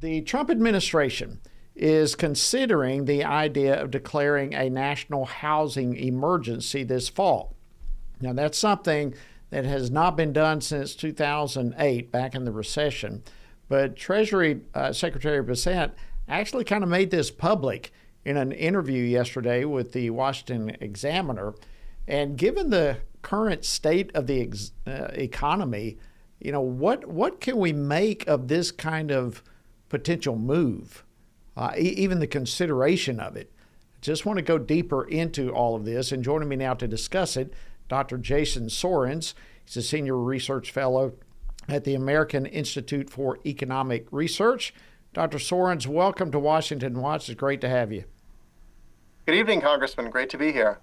The Trump administration is considering the idea of declaring a national housing emergency this fall. Now, that's something that has not been done since 2008, back in the recession. But Treasury Secretary Bissett actually kind of made this public in an interview yesterday with the Washington Examiner. And given the current state of the economy, what can we make of this kind of potential move, even the consideration of it? Just want to go deeper into all of this. And joining me now to discuss it, Dr. Jason Sorens. He's a senior research fellow at the American Institute for Economic Research. Dr. Sorens, welcome to Washington Watch. It's great to have you. Good evening, Congressman. Great to be here.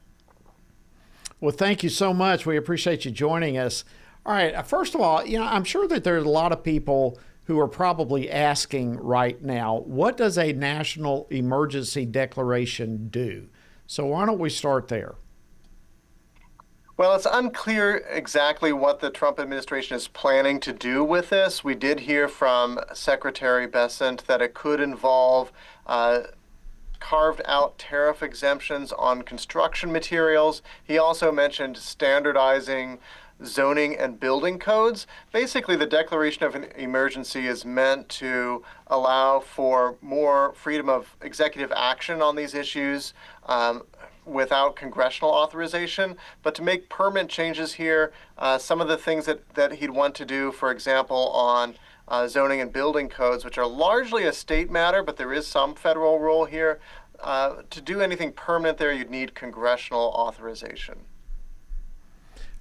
Well, thank you so much. We appreciate you joining us. All right. First of all, I'm sure that there's a lot of people who are probably asking right now, what does a national emergency declaration do? So why don't we start there? Well, it's unclear exactly what the Trump administration is planning to do with this. We did hear from Secretary Bessent that it could involve carved out tariff exemptions on construction materials. He also mentioned standardizing zoning and building codes. Basically, the declaration of an emergency is meant to allow for more freedom of executive action on these issues without congressional authorization. But to make permanent changes here, some of the things that he'd want to do, for example, on zoning and building codes, which are largely a state matter, but there is some federal role here. To do anything permanent there, you'd need congressional authorization.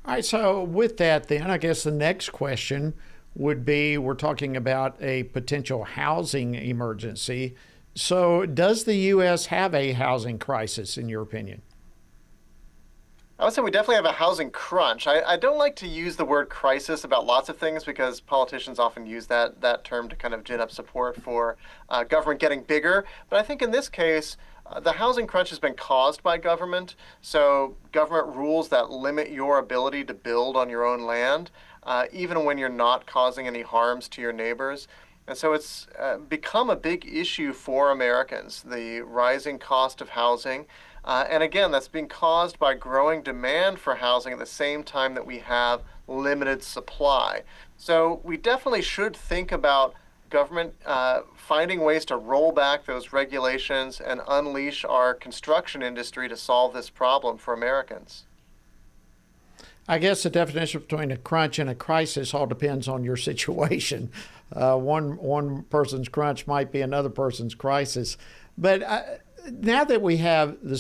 All right, so with that then, I guess the next question would be, we're talking about a potential housing emergency. So does the U.S. have a housing crisis, in your opinion? I would say we definitely have a housing crunch. I don't like to use the word crisis about lots of things because politicians often use that term to kind of gin up support for government getting bigger. But I think in this case, the housing crunch has been caused by government. So government rules that limit your ability to build on your own land, even when you're not causing any harms to your neighbors. And so it's become a big issue for Americans, the rising cost of housing. And again, that's being caused by growing demand for housing at the same time that we have limited supply. So we definitely should think about government finding ways to roll back those regulations and unleash our construction industry to solve this problem for Americans. I guess the definition between a crunch and a crisis all depends on your situation. One person's crunch might be another person's crisis. But now that we have the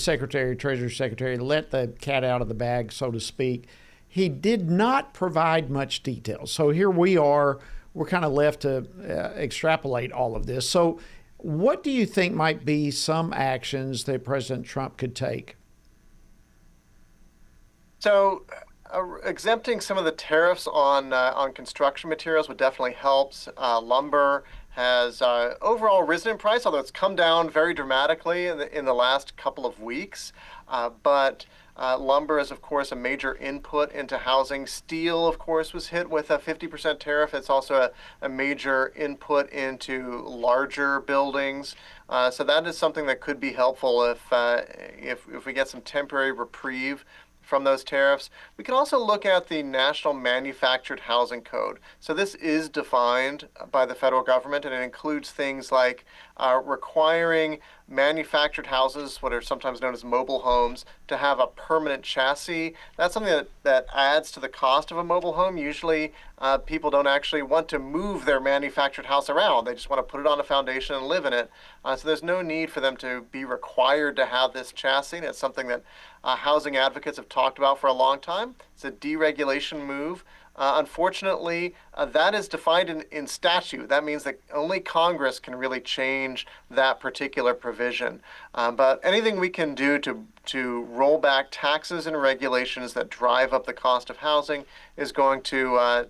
Treasury Secretary let the cat out of the bag, so to speak, he did not provide much detail. So here we are. We're kind of left to extrapolate all of this. So what do you think might be some actions that President Trump could take? So exempting some of the tariffs on construction materials would definitely help. Lumber has overall risen in price, although it's come down very dramatically in the last couple of weeks. But lumber is, of course, a major input into housing. Steel, of course, was hit with a 50% tariff. It's also a major input into larger buildings. So that is something that could be helpful if we get some temporary reprieve from those tariffs. We can also look at the National Manufactured Housing Code. So this is defined by the federal government, and it includes things like requiring manufactured houses, what are sometimes known as mobile homes, to have a permanent chassis. That's something that adds to the cost of a mobile home. Usually people don't actually want to move their manufactured house around. They just want to put it on a foundation and live in it. So there's no need for them to be required to have this chassis. And it's something that housing advocates have talked about for a long time. It's a deregulation move. Unfortunately, that is defined in statute. That means that only Congress can really change that particular provision. But anything we can do to roll back taxes and regulations that drive up the cost of housing is going to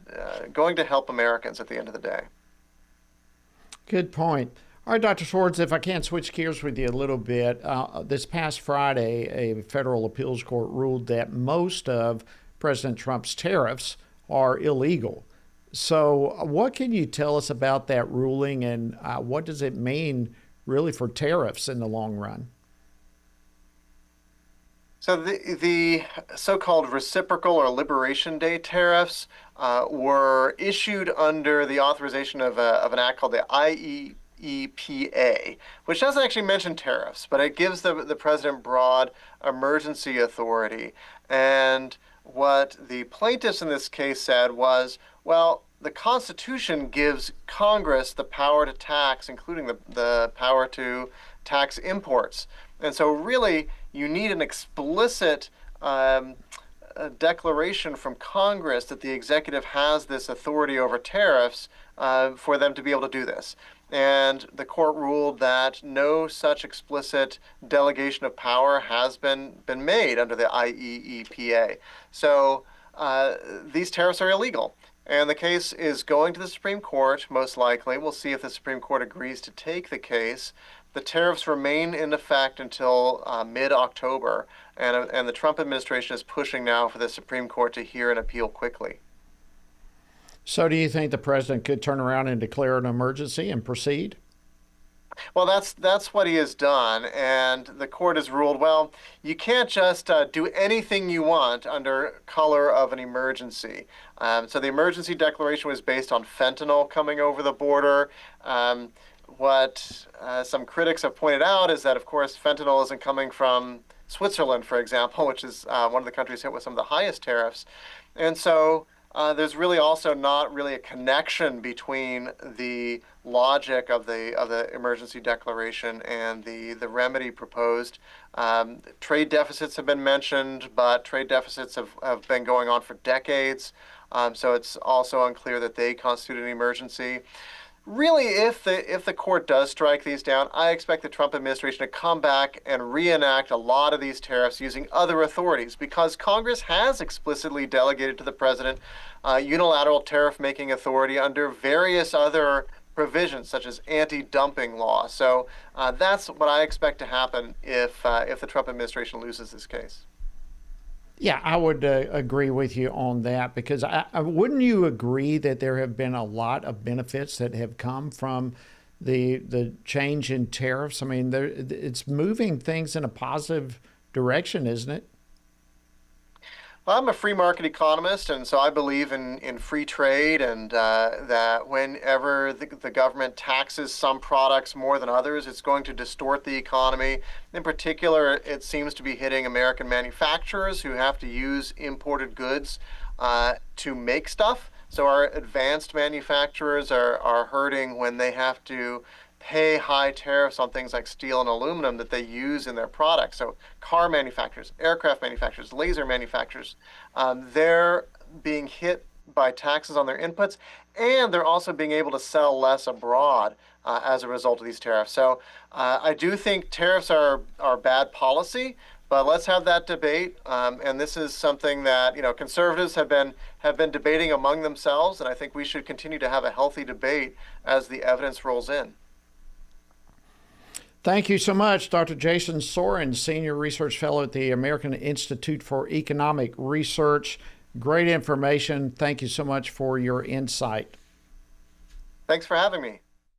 help Americans at the end of the day. Good point. All right, Dr. Sorens, if I can switch gears with you a little bit. This past Friday, a federal appeals court ruled that most of President Trump's tariffs are illegal. So, what can you tell us about that ruling, and what does it mean really for tariffs in the long run? So the so-called reciprocal or Liberation Day tariffs were issued under the authorization of an act called the IEEPA, which doesn't actually mention tariffs, but it gives the president broad emergency authority. And what the plaintiffs in this case said was, well, the Constitution gives Congress the power to tax, including the power to tax imports. And so, really, you need an explicit declaration from Congress that the executive has this authority over tariffs for them to be able to do this. And the court ruled that no such explicit delegation of power has been made under the IEEPA. So these tariffs are illegal. And the case is going to the Supreme Court, most likely. We'll see if the Supreme Court agrees to take the case. The tariffs remain in effect until mid-October, and the Trump administration is pushing now for the Supreme Court to hear an appeal quickly. So, do you think the president could turn around and declare an emergency and proceed? Well, that's what he has done, and the court has ruled, well, you can't just do anything you want under color of an emergency. So the emergency declaration was based on fentanyl coming over the border. What some critics have pointed out is that, of course, fentanyl isn't coming from Switzerland, for example, which is one of the countries hit with some of the highest tariffs. And so there's really also not really a connection between the logic of the emergency declaration and the remedy proposed. Trade deficits have been mentioned, but trade deficits have been going on for decades. So it's also unclear that they constitute an emergency. Really, if the court does strike these down, I expect the Trump administration to come back and reenact a lot of these tariffs using other authorities, because Congress has explicitly delegated to the president unilateral tariff-making authority under various other provisions, such as anti-dumping law. So that's what I expect to happen if the Trump administration loses this case. Yeah, I would agree with you on that, because wouldn't you agree that there have been a lot of benefits that have come from the change in tariffs? I mean, it's moving things in a positive direction, isn't it? Well, I'm a free market economist, and so I believe in free trade, and that whenever the government taxes some products more than others, it's going to distort the economy. In particular, it seems to be hitting American manufacturers who have to use imported goods to make stuff. So our advanced manufacturers are hurting when they have to pay high tariffs on things like steel and aluminum that they use in their products. So car manufacturers, aircraft manufacturers, laser manufacturers, they're being hit by taxes on their inputs, and they're also being able to sell less abroad as a result of these tariffs. So I do think tariffs are bad policy, but let's have that debate. And this is something that conservatives have been debating among themselves, and I think we should continue to have a healthy debate as the evidence rolls in. Thank you so much, Dr. Jason Sorens, Senior Research Fellow at the American Institute for Economic Research. Great information. Thank you so much for your insight. Thanks for having me.